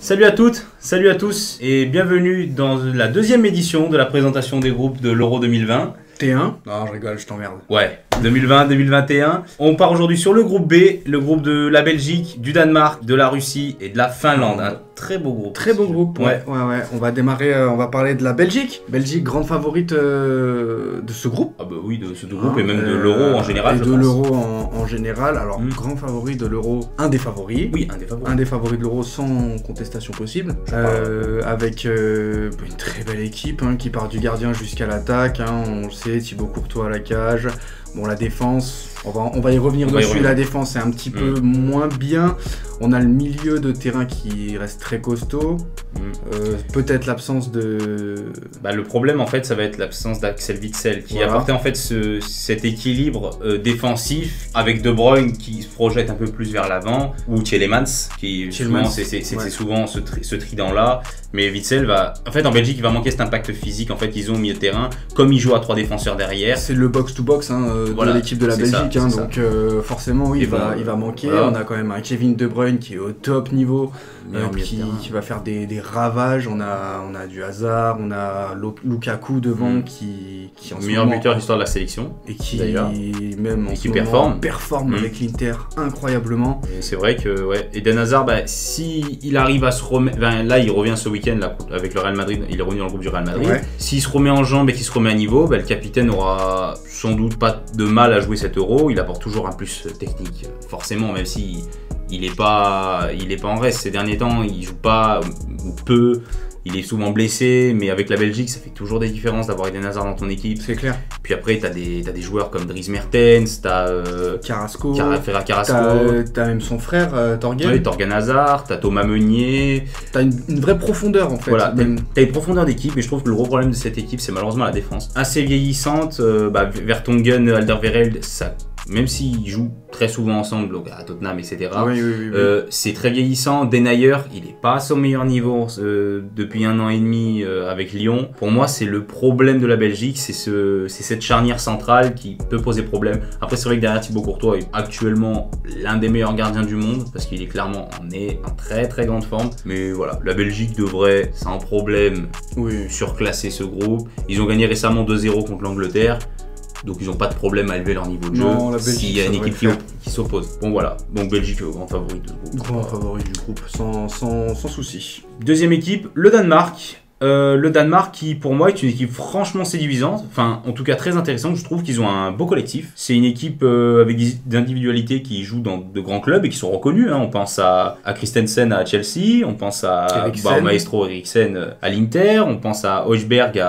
Salut à toutes, salut à tous et bienvenue dans la deuxième édition de la présentation des groupes de l'Euro 2020. T1 ? Non, je rigole, je t'emmerde. Ouais, 2020-2021. On part aujourd'hui sur le groupe B, le groupe de la Belgique, du Danemark, de la Russie et de la Finlande. Un très beau groupe. Très beau groupe, ouais. On va démarrer, on va parler de la Belgique. Belgique, grande favorite de ce groupe. Ah bah oui, de ce groupe et même de l'Euro en général, et de l'Euro en général. Alors, grand favori de l'Euro, un des favoris. Oui, un des favoris. Un des favoris de l'Euro sans contestation possible. Avec une très belle équipe qui part du gardien jusqu'à l'attaque. On le sait, Thibaut Courtois à la cage. Bon, la défense, on va y revenir dessus. La défense est un petit peu moins bien. On a le milieu de terrain qui reste très costaud. Peut-être l'absence de... Bah, le problème, en fait, ça va être l'absence d'Axel Witsel qui apportait en fait cet équilibre défensif avec De Bruyne qui se projette un peu plus vers l'avant ou Tielemans qui souvent, c'était souvent ce trident-là. Mais Witsel va... En fait, en Belgique, il va manquer cet impact physique en fait, qu'ils ont au milieu de terrain. Comme il joue à 3 défenseurs derrière. C'est le box-to-box de l'équipe de la Belgique. Donc forcément, oui, il va manquer. Voilà. On a quand même un Kevin De Bruyne qui est au top niveau, qui va faire des ravages. On a du Hazard, on a Lukaku devant qui en le meilleur buteur de l'histoire de la sélection. Et qui même en et qui ce performe avec l'Inter incroyablement. Et c'est vrai que Eden Hazard, si il arrive à se remettre, là il revient ce week-end là, avec le Real Madrid, il est revenu dans le groupe du Real Madrid. S'il se remet en jambes et qu'il se remet à niveau, le capitaine aura sans doute pas de mal à jouer cet Euro. Il apporte toujours un plus technique, forcément, même si il est pas en reste ces derniers temps. Il joue pas ou peu. Il est souvent blessé, mais avec la Belgique, ça fait toujours des différences d'avoir Eden Hazard dans ton équipe. C'est clair. Puis après, t'as des joueurs comme Dries Mertens, t'as Carrasco, t'as même son frère Torgen. Oui, Torgen Hazard, t'as Thomas Meunier. T'as une vraie profondeur en fait. Voilà, t'as une profondeur d'équipe, mais je trouve que le gros problème de cette équipe, c'est malheureusement la défense. Assez vieillissante, Vertonghen, Alderweireld, ça... Même s'ils jouent très souvent ensemble à Tottenham, etc., c'est très vieillissant. Denayer, il n'est pas à son meilleur niveau depuis 1 an et demi avec Lyon. Pour moi, c'est le problème de la Belgique, c'est cette charnière centrale qui peut poser problème. Après, c'est vrai que derrière Thibaut Courtois est actuellement l'un des meilleurs gardiens du monde, parce qu'il est clairement en très très grande forme. Mais voilà, la Belgique devrait, sans problème, surclasser ce groupe. Ils ont gagné récemment 2-0 contre l'Angleterre. Donc ils n'ont pas de problème à élever leur niveau de jeu s'il y a une équipe qui s'oppose. Bon voilà, donc Belgique, grand favori du groupe. Grand favori du groupe, sans souci. Deuxième équipe, le Danemark. Le Danemark qui pour moi est une équipe franchement séduisante, enfin en tout cas très intéressante. Je trouve qu'ils ont un beau collectif. C'est une équipe avec des individualités qui jouent dans de grands clubs et qui sont reconnus. On pense à Christensen à Chelsea, on pense à Maestro Eriksen à l'Inter, on pense à Højbjerg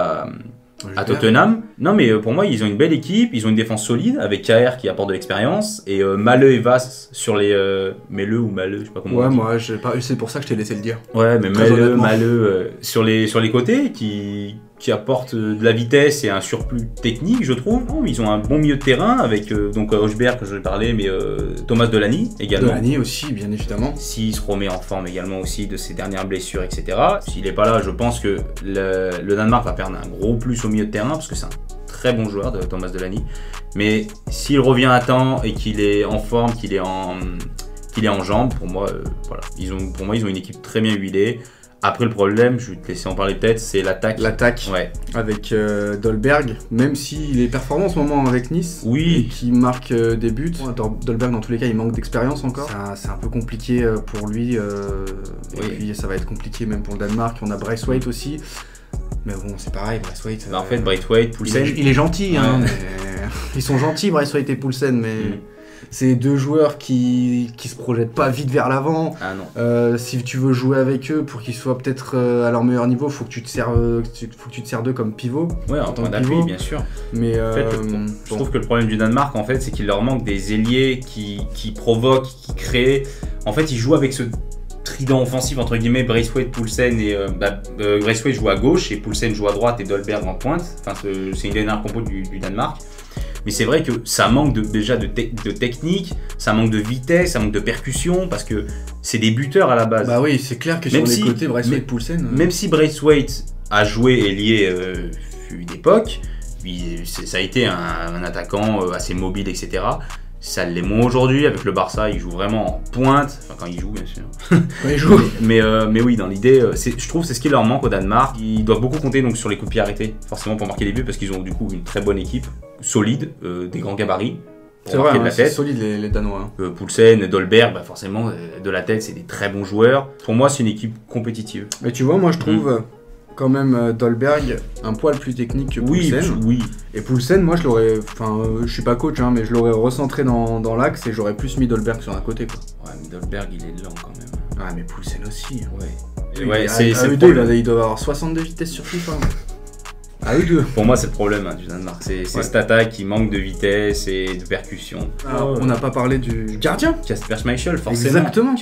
à Tottenham. Non mais pour moi ils ont une belle équipe, ils ont une défense solide avec KR qui apporte de l'expérience et Maleux et Vass sur les Melleux ou Maleux, je sais pas comment on dit. Moi c'est pour ça que je t'ai laissé le dire. Ouais, mais Maleux sur les côtés qui apportent de la vitesse et un surplus technique, je trouve. Ils ont un bon milieu de terrain avec donc Højbjerg que je vais parler, mais Thomas Delaney également. Delaney aussi, bien évidemment. S'il se remet en forme également aussi de ses dernières blessures, etc. S'il n'est pas là, je pense que le Danemark va perdre un gros plus au milieu de terrain parce que c'est un très bon joueur de Thomas Delaney. Mais s'il revient à temps et qu'il est en forme, qu'il est en jambes, pour moi, ils ont une équipe très bien huilée. Après, le problème, je vais te laisser en parler peut-être, c'est l'attaque. Avec Dolberg, même s'il est performant en ce moment avec Nice, et qui marque des buts. Dolberg, dans tous les cas, il manque d'expérience encore. C'est un peu compliqué pour lui. Et puis, ça va être compliqué même pour le Danemark. On a Braithwaite aussi. Mais bon, c'est pareil, Braithwaite. En fait, Braithwaite, Poulsen. Il est gentil, mais... Ils sont gentils, Braithwaite et Poulsen, mais... C'est deux joueurs qui se projettent pas vite vers l'avant. Ah non. Si tu veux jouer avec eux pour qu'ils soient peut-être à leur meilleur niveau, faut que tu te sers d'eux comme pivot. Ouais, en tant d'appui, bien sûr. Mais en fait, je trouve que le problème du Danemark, en fait, c'est qu'il leur manque des ailiers qui provoquent, qui créent. En fait, ils jouent avec ce trident offensif entre guillemets, Braithwaite, Poulsen et Braithwaite joue à gauche et Poulsen joue à droite et Dolberg en pointe. Enfin, c'est une dernière compo du Danemark. Mais c'est vrai que ça manque déjà de technique, ça manque de vitesse, ça manque de percussion, parce que c'est des buteurs à la base. Bah oui, c'est clair que sur les côtés, Braithwaite, Poulsen... Même si Braithwaite a joué et lié une époque, ça a été un attaquant assez mobile, etc. Ça l'est moins aujourd'hui. Avec le Barça, il joue vraiment en pointe. Enfin, quand il joue, bien sûr. Quand il joue. mais oui, dans l'idée, je trouve que c'est ce qui leur manque au Danemark. Ils doivent beaucoup compter donc, sur les coups de pied arrêtés, forcément pour marquer des buts, parce qu'ils ont du coup une très bonne équipe, solide, des grands gabarits. C'est vrai, hein, c'est solide les Danois. Poulsen, Dolberg, bah forcément, de la tête, c'est des très bons joueurs. Pour moi, c'est une équipe compétitive. Mais tu vois, moi je trouve quand même Dolberg un poil plus technique que Poulsen. Oui. Et Poulsen, moi je l'aurais. Enfin, je suis pas coach, hein, mais je l'aurais recentré dans l'axe et j'aurais plus mis Dolberg sur un côté, quoi. Ouais, mais Dolberg, il est lent quand même. Ah, mais Poulsen aussi. Ouais, c'est eux deux, il doit avoir 62 vitesses sur FIFA. Ah, eux deux. Pour moi, c'est le problème du Danemark. C'est cette attaque qui manque de vitesse et de percussion. On n'a pas parlé du gardien. Kasper Schmeichel, forcément. Exactement.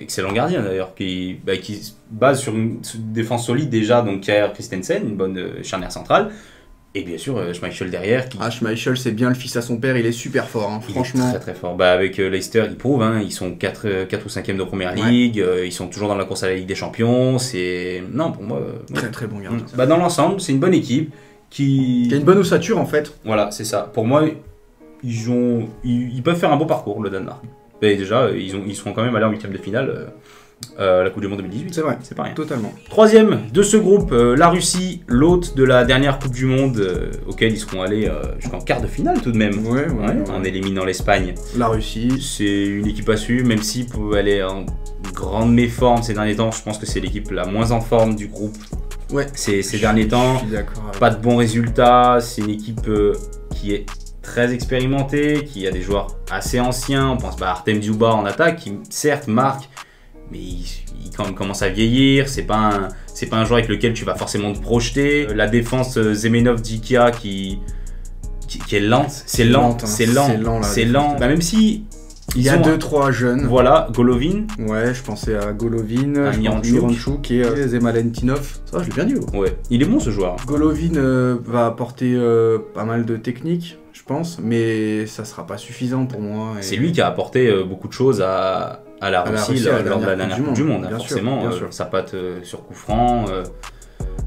Excellent gardien d'ailleurs, qui se base sur une défense solide déjà, donc Kjær Christensen, une bonne charnière centrale. Et bien sûr, Schmeichel derrière. Schmeichel, c'est bien le fils à son père, il est super fort, hein, franchement. Très très fort. Avec Leicester, ils prouvent, hein, ils sont 4 ou 5e de première ligue, ils sont toujours dans la course à la Ligue des Champions. Non, pour moi. Très très bon gardien. Dans l'ensemble, c'est une bonne équipe qui a une bonne ossature en fait. Voilà, c'est ça. Pour moi, ils peuvent faire un beau parcours, le Danemark. Et déjà, ils seront quand même allés en 8e de finale. La Coupe du Monde 2018. C'est vrai, c'est pas rien. Totalement. Troisième de ce groupe, la Russie, l'hôte de la dernière Coupe du Monde, auquel ils seront allés jusqu'en quart de finale tout de même, en éliminant l'Espagne. La Russie. C'est une équipe à suivre, même si elle est en grande méforme ces derniers temps. Je pense que c'est l'équipe la moins en forme du groupe. Ouais. Ces derniers temps. Je suis d'accord. Pas de bons résultats. C'est une équipe qui est très expérimentée, qui a des joueurs assez anciens. On pense à Artem Dzyuba en attaque, qui certes marque, mais il commence à vieillir, c'est pas un joueur avec lequel tu vas forcément te projeter. La défense Zemenov-Djikia qui est lente, c'est lent. Bah, même si il y a 2-3 jeunes. Voilà, Golovin. Ouais, je pensais à Golovin, Miranchuk et Zemalentinov. Ça va, je l'ai bien dit. Ouais, il est bon ce joueur. Golovin va apporter pas mal de technique, je pense, mais ça sera pas suffisant pour moi. C'est lui qui a apporté beaucoup de choses à la Russie lors de la dernière Coupe du Monde. Forcément, sa patte sur coup franc.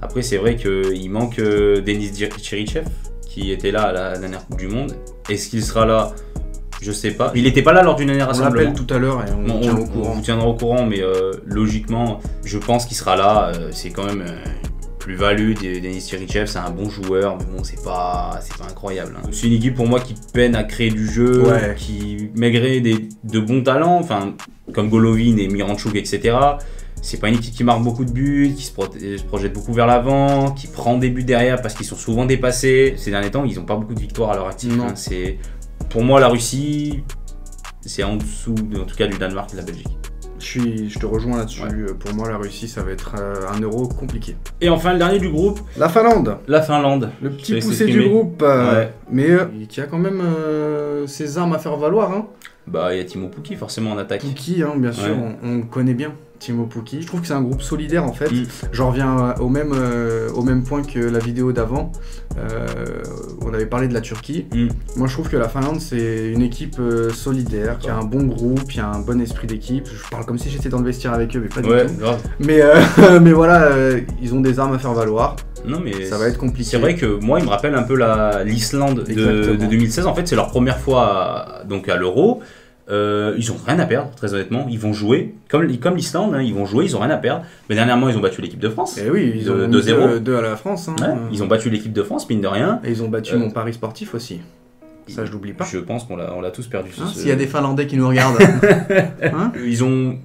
Après, c'est vrai qu'il manque Denis Cherichev, qui était là à la dernière Coupe du Monde. Est-ce qu'il sera là? Je sais pas. Il n'était pas là lors du dernier rassemblement. On l'appelle tout à l'heure et on vous tiendra au courant, mais logiquement, je pense qu'il sera là. C'est quand même plus-value. Denis Cherichev, c'est un bon joueur, mais bon, c'est pas incroyable. Hein. C'est une équipe pour moi qui peine à créer du jeu, qui, malgré de bons talents, enfin, comme Golovin et Miranchuk, etc. C'est pas une équipe qui marque beaucoup de buts, qui se projette beaucoup vers l'avant, qui prend des buts derrière parce qu'ils sont souvent dépassés. Ces derniers temps, ils n'ont pas beaucoup de victoires à leur actif. Hein. Pour moi, la Russie, c'est en dessous, en tout cas, du Danemark et de la Belgique. Je te rejoins là-dessus. Ouais. Pour moi, la Russie, ça va être un euro compliqué. Et enfin, le dernier du groupe, la Finlande. Le petit poussé du groupe, mais qui a quand même ses armes à faire valoir. Hein. Bah, il y a Timo Pukki forcément en attaque. Pukki, hein, bien sûr, on le connaît bien. Timo Pukki. Je trouve que c'est un groupe solidaire en fait. J'en reviens au même point que la vidéo d'avant. On avait parlé de la Turquie. Moi je trouve que la Finlande c'est une équipe solidaire, qui a un bon groupe, qui a un bon esprit d'équipe. Je parle comme si j'étais dans le vestiaire avec eux, mais pas du tout. Grave. Mais voilà, ils ont des armes à faire valoir. Non, mais ça va être compliqué. C'est vrai que moi il me rappelle un peu l'Islande de 2016. En fait c'est leur première fois donc à l'Euro. Ils ont rien à perdre, très honnêtement. Ils vont jouer, comme l'Islande, hein, ils vont jouer, ils ont rien à perdre. Mais dernièrement, ils ont battu l'équipe de France. Et oui, ils ont 2-0 à la France. Hein. Ils ont battu l'équipe de France, mine de rien. Et ils ont battu mon pari sportif aussi. Ça, je l'oublie pas. Je pense qu'on l'a tous perdu. S'il y a des Finlandais qui nous regardent. Ils ont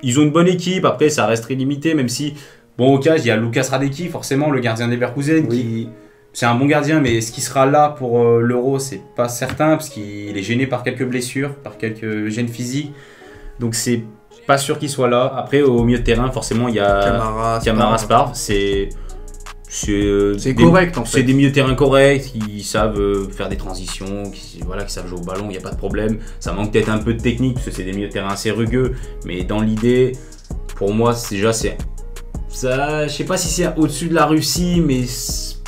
une bonne équipe, après ça reste très limité, même si, bon, au cas, il y a Lukas Radecki, forcément, le gardien des Leverkusen, qui... C'est un bon gardien, mais est-ce qu'il sera là pour l'Euro? C'est pas certain, parce qu'il est gêné par quelques blessures, par quelques gènes physiques. Donc c'est pas sûr qu'il soit là. Après, au milieu de terrain, forcément, il y a Camara Sparv. C'est correct en fait. C'est des milieux de terrain corrects, qui savent faire des transitions, qui savent jouer au ballon, il n'y a pas de problème. Ça manque peut-être un peu de technique, parce que c'est des milieux de terrain assez rugueux. Mais dans l'idée, pour moi, je sais pas si c'est au-dessus de la Russie, mais...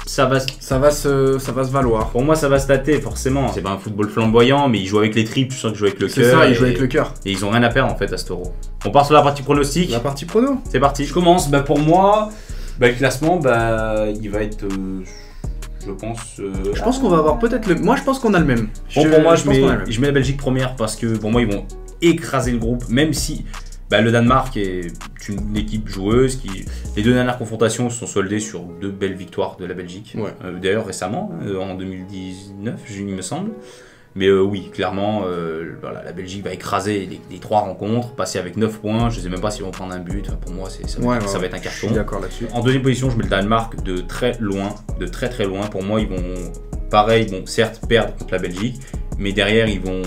Ça va se valoir. Pour moi, ça va se tâter, forcément. C'est pas un football flamboyant, mais ils jouent avec les tripes, je sens qu'ils jouent avec le cœur. C'est ça, ils jouent avec le cœur. Et ils ont rien à perdre en fait à cet Euro. On part sur la partie pronostic. La partie prono. C'est parti. Je commence. Pour moi, le classement, il va être. Je pense. Je pense qu'on va avoir peut-être le. Moi, je pense qu'on a le même. Bon, pour moi, je mets la Belgique première parce que pour moi, ils vont écraser le groupe, même si le Danemark est une équipe joueuse. Les deux dernières confrontations se sont soldées sur 2 belles victoires de la Belgique. Ouais. D'ailleurs, récemment, en 2019, il me semble. Mais oui, clairement, la Belgique va écraser les 3 rencontres, passer avec 9 points. Je ne sais même pas s'ils vont prendre un but. Enfin, pour moi, ça va être un carton. Je suis d'accord là-dessus. En deuxième position, je mets le Danemark de très très loin. Pour moi, ils vont certes perdre contre la Belgique, mais derrière, ils vont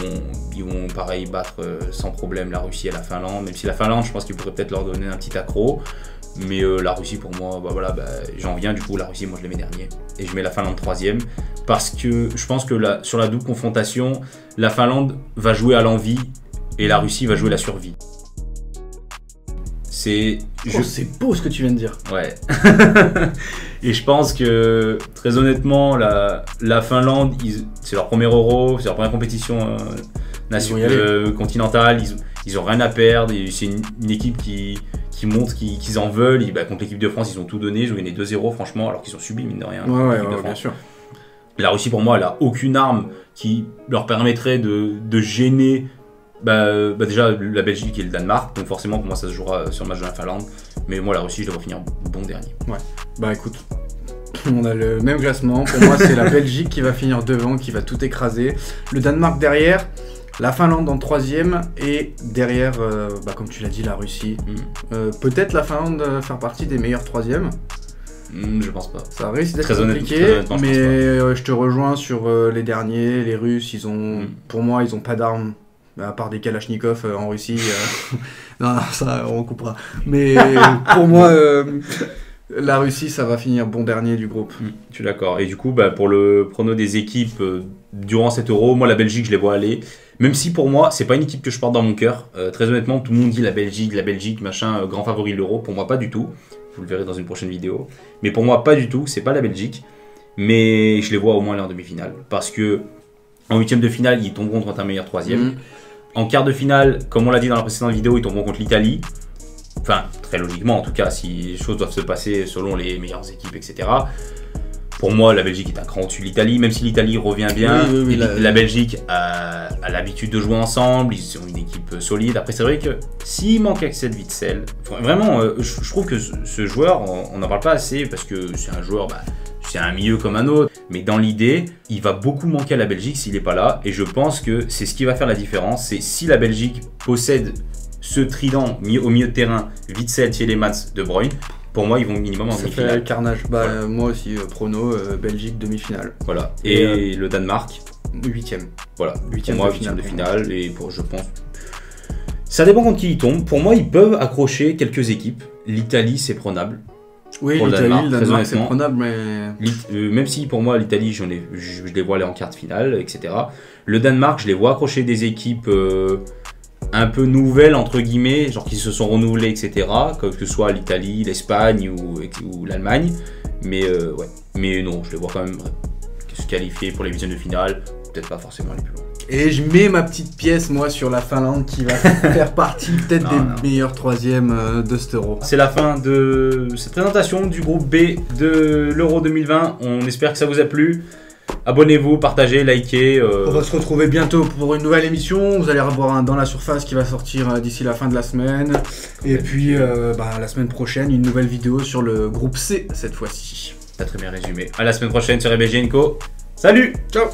pareil battre sans problème la Russie et la Finlande. Même si la Finlande, je pense qu'ils pourraient peut-être leur donner un petit accro. Mais la Russie, pour moi, j'en viens du coup. La Russie, moi, je les mets dernier. Et je mets la Finlande 3e. Parce que je pense que sur la double confrontation, la Finlande va jouer à l'envie et la Russie va jouer la survie. C'est beau ce que tu viens de dire. Ouais. Et je pense que, très honnêtement, la Finlande, c'est leur premier Euro, c'est leur première compétition continentale. Ils ont rien à perdre. C'est une équipe qui montre qu'ils en veulent. Contre l'équipe de France, ils ont tout donné. Ils ont gagné 2-0, franchement, alors qu'ils sont subis, mine de rien. Ouais, bien sûr. La Russie, pour moi, elle a aucune arme qui leur permettrait de gêner déjà la Belgique et le Danemark. Donc forcément, pour moi, ça se jouera sur le match de la Finlande. Mais moi, la Russie, je devrais finir bon dernier. Ouais. Écoute, on a le même classement. Pour moi, c'est la Belgique qui va finir devant, qui va tout écraser. Le Danemark derrière. La Finlande en 3e et derrière, comme tu l'as dit, la Russie. Peut-être la Finlande faire partie des meilleurs 3e. Je pense pas. Ça risque d'être compliqué, mais je te rejoins sur les derniers. Les Russes, pour moi, ils ont pas d'armes, à part des Kalachnikov en Russie. Non, ça, on coupera. Mais pour moi, la Russie, ça va finir bon dernier du groupe. Je suis d'accord. Et du coup, pour le prono des équipes durant cet Euro, moi, la Belgique, je les vois aller. Même si pour moi, c'est pas une équipe que je porte dans mon cœur. Très honnêtement, tout le monde dit la Belgique, machin, grand favori de l'Euro. Pour moi, pas du tout. Vous le verrez dans une prochaine vidéo. Mais pour moi, pas du tout. C'est pas la Belgique. Mais je les vois au moins aller en demi-finale. Parce que en 8e de finale, ils tomberont contre un meilleur 3e. En quart de finale, comme on l'a dit dans la précédente vidéo, ils tomberont contre l'Italie. Enfin, très logiquement, en tout cas, si les choses doivent se passer selon les meilleures équipes, etc. Pour moi, la Belgique est un cran au-dessus de l'Italie, même si l'Italie revient bien. La Belgique a l'habitude de jouer ensemble, ils ont une équipe solide. Après, c'est vrai que s'il manque Axel Witsel, vraiment, je trouve que ce joueur, on n'en parle pas assez parce que c'est un joueur, c'est un milieu comme un autre. Mais dans l'idée, il va beaucoup manquer à la Belgique s'il n'est pas là. Et je pense que c'est ce qui va faire la différence. C'est si la Belgique possède ce trident au milieu de terrain, Witsel, Tielemans, De Bruyne. Pour moi, ils vont minimum en demi-finale. Ça fait carnage. Voilà. Moi aussi, prono, Belgique, demi-finale. Voilà. Et le Danemark 8e. Voilà. 8e de finale. Et je pense. Ça dépend contre qui ils tombent. Pour moi, ils peuvent accrocher quelques équipes. L'Italie, c'est prenable. Oui, le Danemark c'est prenable, mais. Même si pour moi, l'Italie, je les vois aller en quart de finale, etc. Le Danemark, je les vois accrocher des équipes. Un peu nouvelles entre guillemets, genre qui se sont renouvelées, etc. Que ce soit l'Italie, l'Espagne ou l'Allemagne. Mais non, je les vois quand même se qualifier pour les 8e de finale, peut-être pas forcément aller plus loin. Et je mets ma petite pièce moi sur la Finlande qui va faire partie peut-être des meilleurs 3e de cet Euro. C'est la fin de cette présentation du groupe B de l'Euro 2020. On espère que ça vous a plu. Abonnez-vous, partagez, likez. On va se retrouver bientôt pour une nouvelle émission. Vous allez avoir un Dans la Surface qui va sortir d'ici la fin de la semaine. Et puis la semaine prochaine, une nouvelle vidéo sur le groupe C cette fois-ci. T'as très bien résumé. À la semaine prochaine sur EBG & Co. Salut. Ciao.